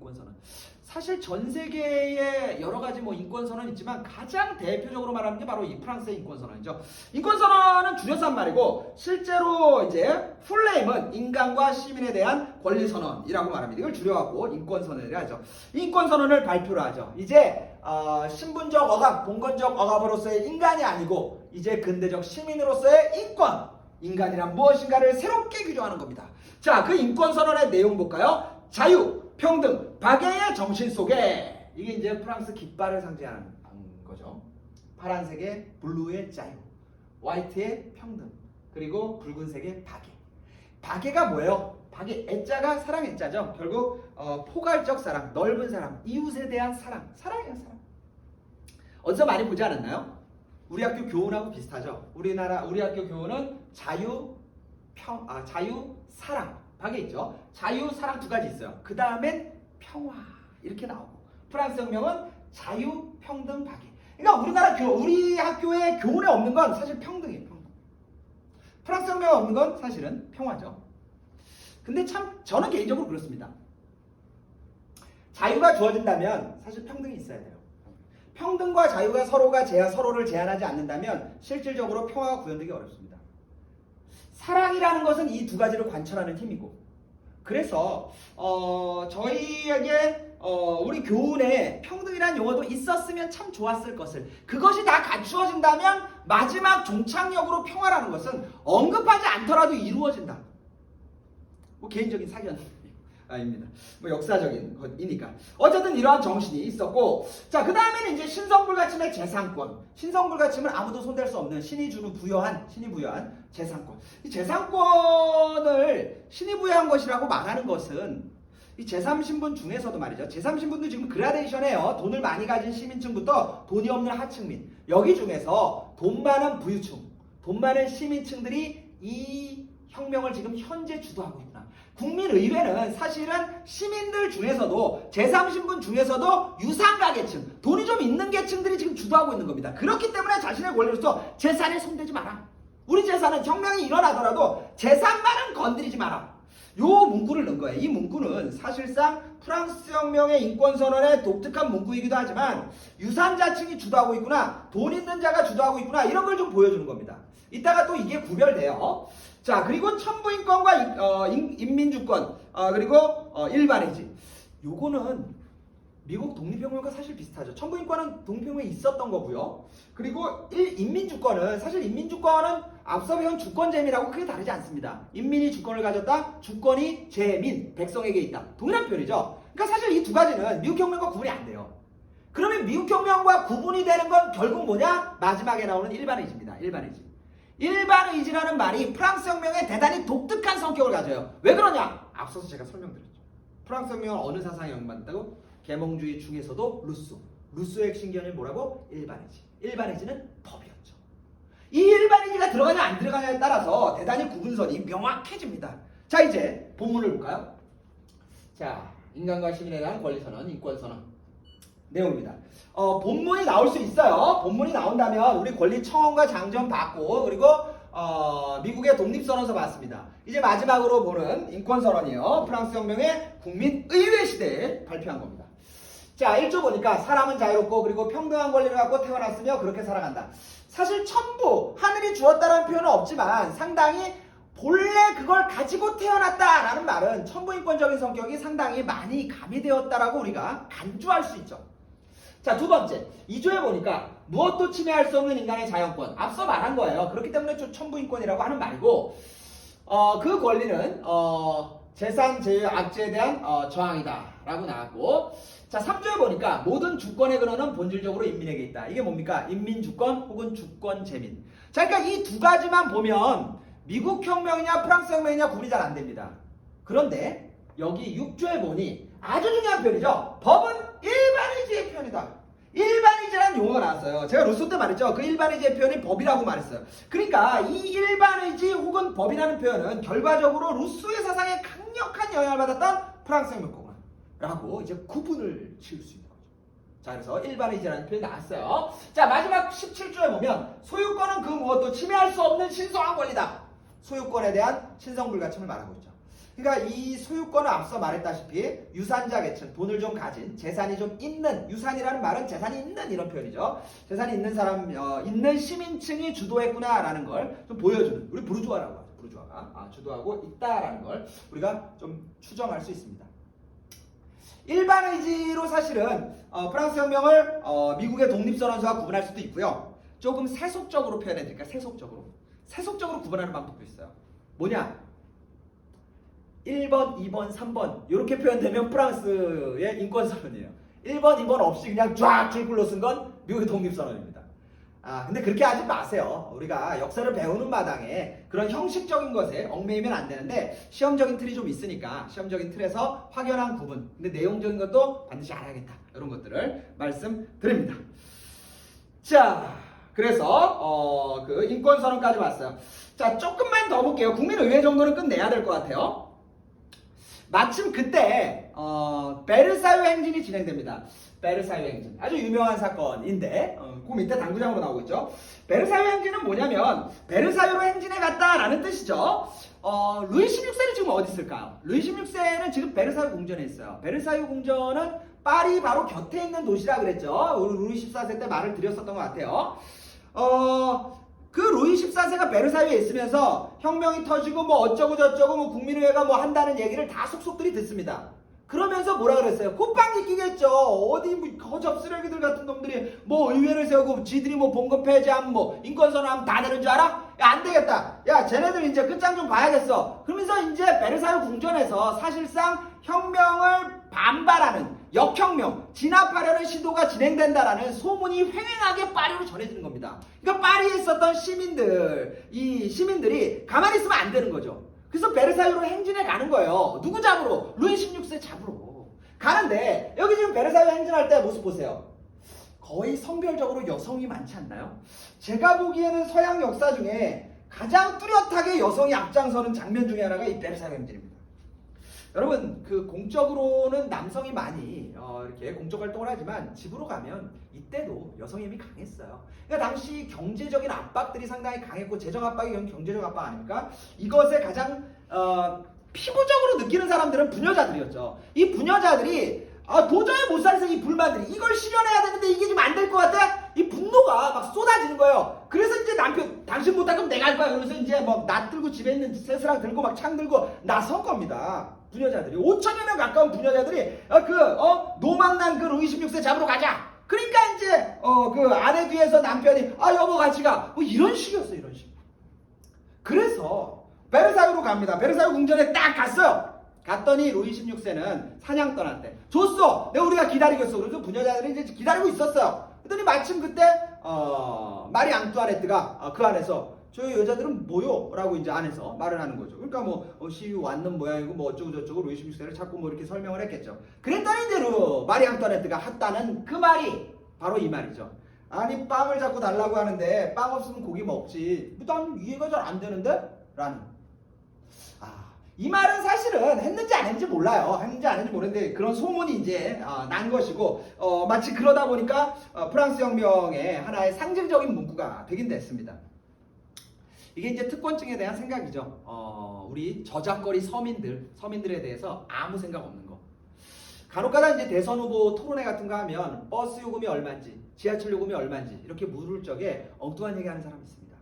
B: 사실 전 세계에 여러 가지 인권선언이 있지만 가장 대표적으로 말하는 게 바로 이 프랑스의 인권선언이죠. 인권선언은 줄여서 한 말이고, 실제로 이제 풀네임은 인간과 시민에 대한 권리선언이라고 말합니다. 이걸 줄여갖고 인권선언이라 하죠. 인권선언을 발표를 하죠. 이제 신분적 억압, 봉건적 억압으로서의 인간이 아니고 이제 근대적 시민으로서의 인간이란 무엇인가를 새롭게 규정하는 겁니다. 자, 그 인권선언의 내용 볼까요? 자유, 평등, 박애의 정신 속에, 이게 이제 프랑스 깃발을 상징하는 거죠. 파란색의 블루의 자유, 화이트의 평등, 그리고 붉은색의 박애. 박애가 뭐예요? 박애, 애자가 사랑 애자죠. 결국 포괄적 사랑, 넓은 사랑, 이웃에 대한 사랑이에요, 사랑. 어디서 많이 보지 않았나요? 우리 학교 교훈하고 비슷하죠. 우리 학교 교훈은 자유, 사랑, 박애 있죠. 자유, 사랑 두 가지 있어요. 그 다음엔 평화, 이렇게 나오고, 프랑스 혁명은 자유, 평등, 박애. 그러니까 우리 학교의 교훈에 없는 건 사실 평등이에요. 프랑스 혁명에 없는 건 사실은 평화죠. 근데 참 저는 개인적으로 그렇습니다. 자유가 주어진다면 사실 평등이 있어야 돼요. 평등과 자유가 서로를 제한하지 않는다면 실질적으로 평화가 구현되기 어렵습니다. 사랑이라는 것은 이 두 가지를 관철하는 힘이고, 그래서 저희에게 우리 교훈에 평등이라는 용어도 있었으면 참 좋았을 것을, 그것이 다 갖추어진다면 마지막 종착역으로 평화라는 것은 언급하지 않더라도 이루어진다. 개인적인 사견입니다. 역사적인 것이니까. 어쨌든 이러한 정신이 있었고, 자, 그 다음에는 이제 신성불가침의 재산권. 신성불가침은 아무도 손댈 수 없는 신이 부여한 재산권. 이 재산권을 신이 부여한 것이라고 말하는 것은 이 제3신분 중에서도 말이죠. 제3신분도 지금 그라데이션해요. 돈을 많이 가진 시민층부터 돈이 없는 하층민. 여기 중에서 돈 많은 부유층, 돈 많은 시민층들이 이 혁명을 지금 현재 주도하고 있구나. 국민의회는 사실은 시민들 중에서도, 제3신분 중에서도 유상가계층, 돈이 좀 있는 계층들이 지금 주도하고 있는 겁니다. 그렇기 때문에 자신의 권리로서 재산에 손대지 마라. 우리 재산은 혁명이 일어나더라도 재산만은 건드리지 마라. 요 문구를 넣은 거예요. 이 문구는 사실상 프랑스 혁명의 인권선언의 독특한 문구이기도 하지만 유산자층이 주도하고 있구나, 돈 있는 자가 주도하고 있구나, 이런 걸 좀 보여주는 겁니다. 이따가 또 이게 구별돼요. 자, 그리고 천부인권과 인민주권, 그리고 일반의지. 요거는 미국 독립혁명과 사실 비슷하죠. 천부인권은 독립혁명에 있었던 거고요. 그리고 인민주권은, 사실 인민주권은 앞서 배운 주권재민하고 크게 다르지 않습니다. 인민이 주권을 가졌다, 주권이 재민, 백성에게 있다. 동일한 표현이죠. 그러니까 사실 이 두 가지는 미국혁명과 구분이 안 돼요. 그러면 미국혁명과 구분이 되는 건 결국 뭐냐? 마지막에 나오는 일반의지입니다. 일반의지라는 말이 프랑스 혁명에 대단히 독특한 성격을 가져요. 왜 그러냐? 앞서서 제가 설명드렸죠. 프랑스 혁명은 어느 사상에 영향받았다고? 계몽주의 중에서도 루소의 핵심 개념이 뭐라고? 일반의지. 일반의지는 법이었죠. 이 일반의지가 들어가냐 안 들어가냐에 따라서 대단히 구분선이 명확해집니다. 자, 이제 본문을 볼까요? 자, 인간과 시민에 대한 권리선언, 인권선언 내용입니다. 본문이 나올 수 있어요. 본문이 나온다면 우리 권리청원과 장전 받고 그리고 미국의 독립선언서 봤습니다. 이제 마지막으로 보는 인권선언이요. 프랑스 혁명의 국민의회 시대에 발표한 겁니다. 자, 1조 보니까 사람은 자유롭고 그리고 평등한 권리를 갖고 태어났으며 그렇게 살아간다. 사실 천부, 하늘이 주었다라는 표현은 없지만 상당히 본래 그걸 가지고 태어났다라는 말은 천부인권적인 성격이 상당히 많이 가미되었다라고 우리가 간주할 수 있죠. 자, 두 번째, 2조에 보니까 무엇도 침해할 수 없는 인간의 자연권. 앞서 말한 거예요. 그렇기 때문에 천부인권이라고 하는 말이고 그 권리는 재산, 제외, 악재에 대한 저항이다 라고 나왔고, 자, 3조에 보니까 모든 주권의 근원은 본질적으로 인민에게 있다. 이게 뭡니까? 인민주권 혹은 주권재민. 자, 그러니까 이 두 가지만 보면 미국 혁명이냐 프랑스 혁명이냐 구분이 잘 안 됩니다. 그런데 여기 6조에 보니 아주 중요한 표현이죠. 법은 일반의지의 표현이다. 일반의지라는 용어가 나왔어요. 제가 루소 때 말했죠. 그 일반의지의 표현이 법이라고 말했어요. 그러니까 이 일반의지 혹은 법이라는 표현은 결과적으로 루소의 사상에 강력한 영향을 받았던 프랑스 혁명 거구나라고 이제 구분을 지을 수 있는 거죠. 자, 그래서 일반의지라는 표현이 나왔어요. 자, 마지막 17조에 보면 소유권은 그 무엇도 침해할 수 없는 신성한 권리다. 소유권에 대한 신성불가침을 말하고 있죠. 그러니까 이 소유권은 앞서 말했다시피 유산자 계층, 돈을 좀 가진, 재산이 좀 있는, 유산이라는 말은 재산이 있는 이런 표현이죠. 재산이 있는 사람, 있는 시민층이 주도했구나라는 걸 좀 보여주는, 우리 부르주아라고 하죠. 부르주아가 주도하고 있다라는 걸 우리가 좀 추정할 수 있습니다. 일반 의지로 사실은 프랑스 혁명을 미국의 독립선언서와 구분할 수도 있고요. 조금 세속적으로 표현해드릴까? 세속적으로 구분하는 방법도 있어요. 뭐냐? 1번, 2번, 3번 이렇게 표현되면 프랑스의 인권선언이에요. 1번, 2번 없이 그냥 쫙 줄글로 쓴 건 미국의 독립선언입니다. 근데 그렇게 하지 마세요. 우리가 역사를 배우는 마당에 그런 형식적인 것에 얽매이면 안 되는데 시험적인 틀이 좀 있으니까 시험적인 틀에서 확연한 구분, 근데 내용적인 것도 반드시 알아야겠다. 이런 것들을 말씀드립니다. 자, 그래서 그 인권선언까지 왔어요. 자, 조금만 더 볼게요. 국민의회 정도는 끝내야 될 것 같아요. 마침 그때 베르사유 행진이 진행됩니다. 베르사유 행진, 아주 유명한 사건인데 그 밑에 당구장으로 나오고 있죠. 베르사유 행진은 뭐냐면 베르사유로 행진해 갔다라는 뜻이죠. 루이 16세는 지금 어디 있을까요? 루이 16세는 지금 베르사유 궁전에 있어요. 베르사유 궁전은 파리 바로 곁에 있는 도시라 그랬죠. 우리 루이 14세 때 말을 드렸었던 것 같아요. 그 루이 14세가 베르사유에 있으면서 혁명이 터지고 뭐 어쩌고 저쩌고 뭐 국민의회가 뭐 한다는 얘기를 다 속속들이 듣습니다. 그러면서 뭐라 그랬어요? 콧방귀 끼겠죠. 어디 뭐 거접 쓰레기들 같은 놈들이 뭐 의회를 세우고 지들이 뭐 봉급 폐지하면 뭐 인권선언하면 다 되는 줄 알아? 야, 안 되겠다. 야, 쟤네들 이제 끝장 좀 봐야겠어. 그러면서 이제 베르사유 궁전에서 사실상 혁명을 반발하는 역혁명, 진압하려는 시도가 진행된다라는 소문이 횡행하게 파리로 전해지는 겁니다. 그러니까 파리에 있었던 이 시민들이 가만히 있으면 안 되는 거죠. 그래서 베르사유로 행진해 가는 거예요. 누구 잡으러? 루이 16세 잡으러. 가는데 여기 지금 베르사유 행진할 때 모습 보세요. 거의 성별적으로 여성이 많지 않나요? 제가 보기에는 서양 역사 중에 가장 뚜렷하게 여성이 앞장서는 장면 중에 하나가 이 베르사유 행진입니다. 여러분, 그 공적으로는 남성이 많이 이렇게 공적 활동을 하지만 집으로 가면 이때도 여성의 힘이 강했어요. 그러니까 당시 경제적인 압박들이 상당히 강했고, 재정 압박이 경제적 압박 아닙니까? 이것에 가장 피부적으로 느끼는 사람들은 부녀자들이었죠. 이 부녀자들이 도저히 못 살아서 이 불만들이 이걸 실현해야 되는데 이게 좀 안 될 것 같아? 이 분노가 막 쏟아지는 거예요. 그래서 이제 남편, 당신 못할 거면 내가 할 거야. 그러면서 이제 막 낫 들고 집에 있는 새스랑 들고 막 창 들고 나선 겁니다. 부녀자들이 5천여 명 가까운 부녀자들이 노망난 그 루이 16세 잡으러 가자. 그러니까 이제 그 아내 뒤에서 남편이 여보 같이 가. 뭐 이런 식이었어, 이런 식. 그래서 베르사유로 갑니다. 베르사유 궁전에 딱 갔어요. 갔더니 루이 16세는 사냥 떠났대. 줬어. 내가 우리가 기다리고 있어. 그래서 부녀자들이 이제 기다리고 있었어요. 그랬더니 마침 그때 마리 앙뚜아네트가 그 안에서 저희 여자들은 뭐요? 라고 이제 안에서 말을 하는 거죠. 그러니까 뭐 시위 왔는 모양이고 뭐 어쩌고 저쩌고 루이 16세를 자꾸 뭐 이렇게 설명을 했겠죠. 그랬더니 이제 마리 앙뚜아네트가 했다는 그 말이 바로 이 말이죠. 아니 빵을 자꾸 달라고 하는데 빵 없으면 고기 먹지. 난 이해가 잘 안 되는데? 라는. 이 말은 사실은 했는지 안 했는지 몰라요. 했는지 안 했는지 모르는데 그런 소문이 이제 난 것이고 마치 그러다 보니까 프랑스 혁명의 하나의 상징적인 문구가 되긴 됐습니다. 이게 이제 특권층에 대한 생각이죠. 우리 저작거리 서민들에 대해서 아무 생각 없는 거. 간혹가다 이제 대선 후보 토론회 같은 거 하면 버스 요금이 얼마인지, 지하철 요금이 얼마인지 이렇게 물을 적에 엉뚱한 얘기하는 사람이 있습니다.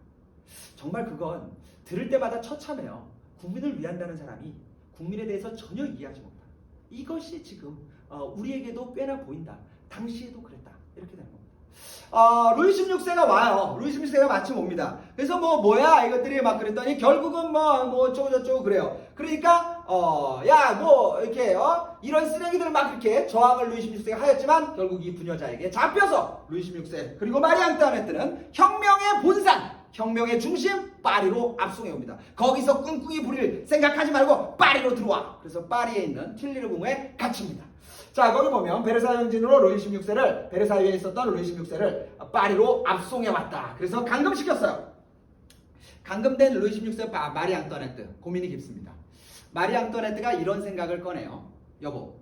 B: 정말 그건 들을 때마다 처참해요. 국민을 위한다는 사람이 국민에 대해서 전혀 이해하지 못한다. 이것이 지금 우리에게도 꽤나 보인다. 당시에도 그랬다. 이렇게 되는 겁니다. 루이 16세가 와요. 루이 16세가 마침 옵니다. 그래서 뭐야 이것들이 막 그랬더니 결국은 뭐 어쩌고 저쩌고 그래요. 그러니까 야 뭐 이렇게 이런 쓰레기들 막 이렇게 저항을 루이 16세가 하였지만 결국 이 부녀자에게 잡혀서 루이 16세 그리고 마리 앙뚜아네트는 혁명의 본산, 혁명의 중심 파리로 압송해 옵니다. 거기서 꿍꿍이 부릴 생각하지 말고 파리로 들어와. 그래서 파리에 있는 틸리르 궁에 갇힙니다. 자, 거기 보면 베르사유 행진으로 루이 16세를 베르사유에 있었던 루이 16세를 파리로 압송해 왔다. 그래서 감금시켰어요. 감금된 루이 16세 마리 앙뚜아네트 고민이 깊습니다. 마리 앙뚜아네트가 이런 생각을 꺼내요. 여보,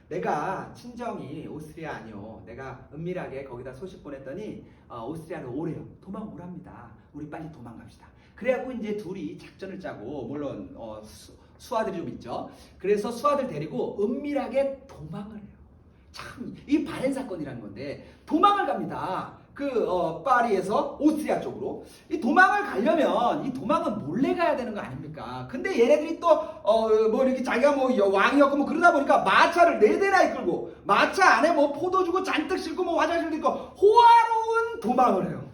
B: 내가 친정이 오스트리아 아니요. 내가 은밀하게 거기다 소식 보냈더니 오스트리아로 오래요. 도망 오랍니다. 우리 빨리 도망갑시다. 그래갖고 이제 둘이 작전을 짜고 물론 수하들이 좀 있죠. 그래서 수하들 데리고 은밀하게 도망을 해요. 참 이 바렌 사건이라는 건데 도망을 갑니다. 파리에서 오스트리아 쪽으로 이 도망을 가려면 이 도망은 몰래 가야 되는 거 아닙니까? 근데 얘네들이 또 이렇게 자기가 왕이었고 그러다 보니까 마차를 4대나 이끌고 마차 안에 포도주고 잔뜩 싣고 화장실도 있고 호화로운 도망을 해요.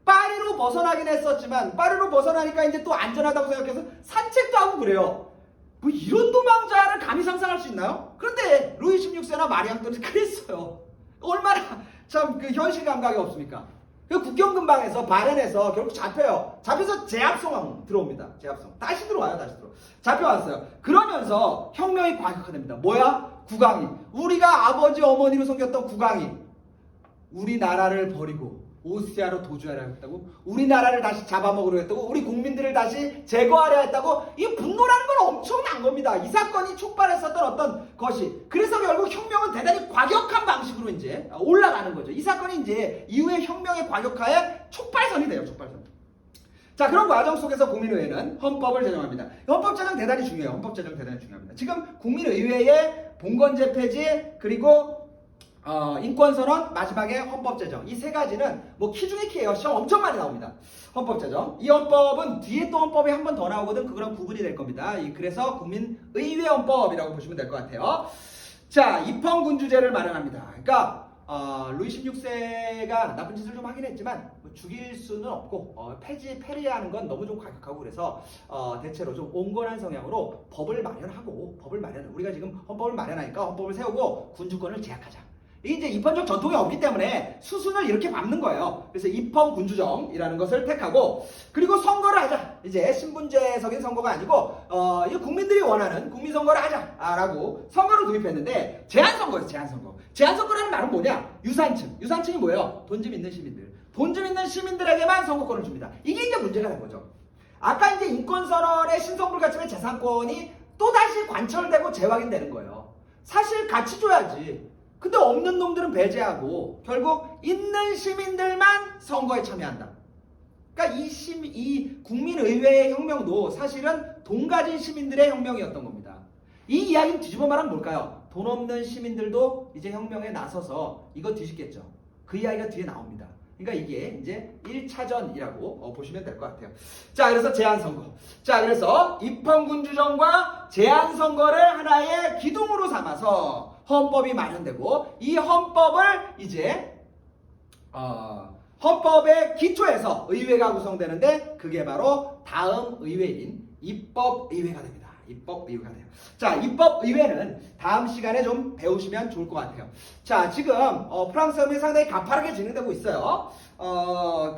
B: 파리로 벗어나긴 했었지만 파리로 벗어나니까 이제 또 안전하다고 생각해서 산책도 하고 그래요. 이런 도망자를 감히 상상할 수 있나요? 그런데 루이 16세나 마리 앙뚜아네트 그랬어요. 얼마나 참 현실 감각이 없습니까? 국경 근방에서 바렌에서 결국 잡혀요. 잡혀서 제압성 들어옵니다. 제압성 다시 들어와요. 잡혀왔어요. 그러면서 혁명이 과격화됩니다. 뭐야? 국왕이, 우리가 아버지 어머니로 섬겼던 국왕이 우리나라를 버리고 오스트리아로 도주하려 했다고, 우리나라를 다시 잡아먹으려 했다고, 우리 국민들을 다시 제거하려 했다고. 이 분노라는 건 엄청난 겁니다. 이 사건이 촉발했었던 어떤 것이. 그래서 결국 혁명은 대단히 과격한 방식으로 이제 올라가는 거죠. 이 사건이 이제 이후의 혁명의 과격화의 촉발선이 돼요. 촉발선. 자, 그런 과정 속에서 국민의회는 헌법을 제정합니다. 헌법 제정 대단히 중요해요. 헌법 제정 대단히 중요합니다. 지금 국민의회의 봉건제 폐지 그리고 인권선언, 마지막에 헌법 제정. 이 세 가지는 키 중에 키예요. 시험 엄청 많이 나옵니다. 헌법 제정. 이 헌법은 뒤에 또 헌법이 한 번 더 나오거든. 그거랑 구분이 될 겁니다. 그래서 국민의회 헌법이라고 보시면 될 것 같아요. 자, 입헌군주제를 마련합니다. 그러니까 루이 16세가 나쁜 짓을 좀 하긴 했지만 죽일 수는 없고 폐지하는 건 너무 좀 과격하고 그래서 대체로 좀 온건한 성향으로 법을 마련하고 우리가 지금 헌법을 마련하니까 헌법을 세우고 군주권을 제약하자. 이게 이제 입헌적 전통이 없기 때문에 수순을 이렇게 밟는 거예요. 그래서 입헌군주정이라는 것을 택하고 그리고 선거를 하자. 이제 신분제적인 선거가 아니고 이 국민들이 원하는 국민선거를 하자라고 선거를 도입했는데 제한선거예요. 제한선거라는 말은 뭐냐? 유산층이 뭐예요? 돈 좀 있는 시민들. 돈 좀 있는 시민들에게만 선거권을 줍니다. 이게 이제 문제가 된 거죠. 아까 이제 인권선언의 신성불가침의 재산권이 또다시 관철되고 재확인되는 거예요. 사실 같이 줘야지. 근데 없는 놈들은 배제하고 결국 있는 시민들만 선거에 참여한다. 그러니까 이 국민의회의 혁명도 사실은 돈 가진 시민들의 혁명이었던 겁니다. 이 이야기는 뒤집어 말하면 뭘까요? 돈 없는 시민들도 이제 혁명에 나서서 이거 뒤집겠죠. 그 이야기가 뒤에 나옵니다. 그러니까 이게 이제 1차전이라고 보시면 될 것 같아요. 자, 그래서 제한선거. 자, 그래서 입헌군주정과 제한선거를 하나의 기둥으로 삼아서 헌법이 마련되고 이 헌법을 이제 헌법의 기초에서 의회가 구성되는데 그게 바로 다음 의회인 입법의회가 됩니다.
A: 입법의회가 돼요. 자, 입법의회는 다음 시간에 좀 배우시면 좋을 것 같아요. 자, 지금 프랑스 혁명이 상당히 가파르게 진행되고 있어요.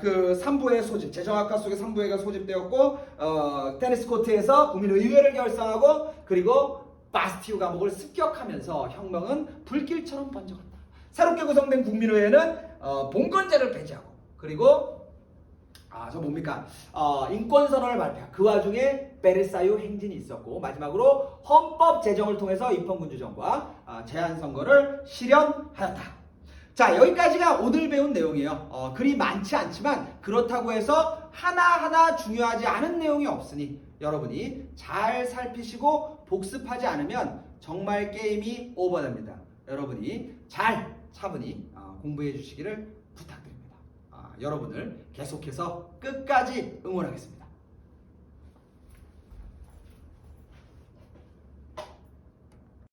A: 그 3부의 소집, 재정학과 속에 3부회가 소집되었고, 테니스 코트에서 국민의회를 결성하고, 그리고 바스티유 감옥을 습격하면서 혁명은 불길처럼 번져갔다. 새롭게 구성된 국민의회는 봉건제를 폐지하고, 그리고 저 뭡니까? 인권선언을 발표한 그 와중에 베르사유 행진이 있었고, 마지막으로 헌법 제정을 통해서 입헌군주정과 제한선거를 실현하였다. 자, 여기까지가 오늘 배운 내용이에요. 그리 많지 않지만 그렇다고 해서 하나하나 중요하지 않은 내용이 없으니 여러분이 잘 살피시고 복습하지 않으면 정말 게임이 오버됩니다. 여러분이 잘 차분히 공부해 주시기를 부탁드립니다. 여러분을 계속해서 끝까지 응원하겠습니다.